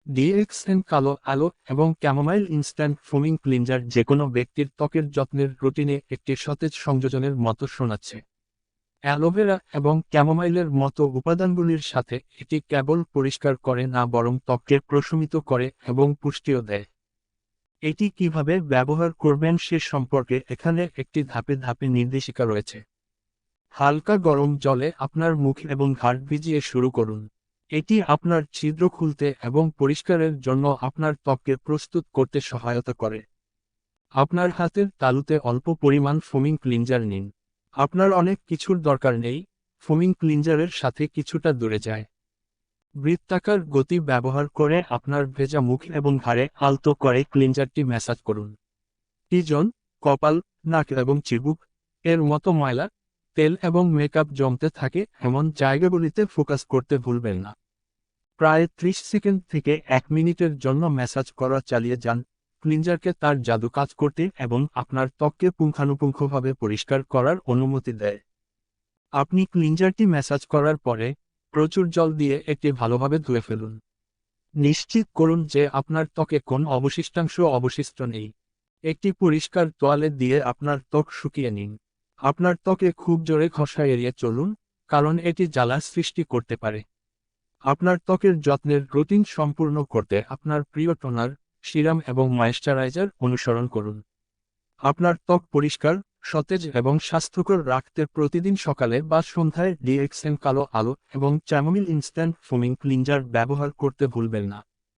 DXN কালো আলো এবং ক্যামোমাইল ইনস্ট্যান্ট ফোমিং ক্লিনজার যেকোনো ব্যক্তির ত্বকের যত্নের রুটিনে একটি সতেজ সংযোজনের মতো শোনাচ্ছে। অ্যালোভেরা এবং ক্যামোমাইলের মতো উপাদানগুলির সাথে এটি কেবল পরিষ্কার করে না, বরং ত্বককে প্রশমিত করে এবং পুষ্টিও দেয়। এটি কিভাবে ব্যবহার করবেন সে সম্পর্কে এখানে একটি ধাপে ধাপে নির্দেশিকা রয়েছে। হালকা গরম জলে আপনার মুখ এবং ঘাড় ভিজিয়ে শুরু করুন। এটি আপনার ছিদ্র খুলতে এবং পরিষ্কারের জন্য আপনার ত্বককে প্রস্তুত করতে সহায়তা করে। আপনার হাতের তালুতে অল্প পরিমাণ ফোমিং ক্লিনজার নিন। আপনার অনেক কিছুর দরকার নেই, ফোমিং ক্লিনজারের সাথে কিছুটা দূরে যায়। বৃত্তাকার গতি ব্যবহার করে আপনার ভেজা মুখ এবং ঘাড়ে আলতো করে ক্লিনজারটি ম্যাসাজ করুন। টিজন, কপাল, নাক এবং চিবুক এর মতো ময়লা, তেল এবং মেকআপ জমতে থাকে এমন জায়গাগুলিতে ফোকাস করতে ভুলবেন না। প্রায় 30 সেকেন্ড থেকে 1 মিনিটের জন্য ম্যাসাজ করা চালিয়ে যান। ক্লিনজারকে তার জাদু কাজ করতে এবং আপনার ত্বককে পুঙ্খানুপুঙ্খভাবে পরিষ্কার করার অনুমতি দেয়। আপনি ক্লিনজারটি ম্যাসাজ করার পরে প্রচুর জল দিয়ে এটি ভালোভাবে ধুয়ে ফেলুন। নিশ্চিত করুন যে আপনার ত্বকে কোনো অবশিষ্ট নেই। একটি পরিষ্কার তোয়ালে দিয়ে আপনার ত্বক শুকিয়ে নিন। আপনার ত্বকে খুব জোরে ঘষা এড়িয়ে চলুন, কারণ এটি জ্বালা সৃষ্টি করতে পারে। আপনার ত্বকের যত্নের রুটিন সম্পূর্ণ করতে আপনার প্রিয় টোনার, সিরাম এবং ময়েশ্চারাইজার অনুসরণ করুন। আপনার ত্বক পরিষ্কার, সতেজ এবং স্বাস্থ্যকর রাখতে প্রতিদিন সকালে বা সন্ধ্যায় ডিএক্সএন কালো আলো এবং চ্যামোমিল ইনস্ট্যান্ট ফোমিং ক্লিনজার ব্যবহার করতে ভুলবেন না।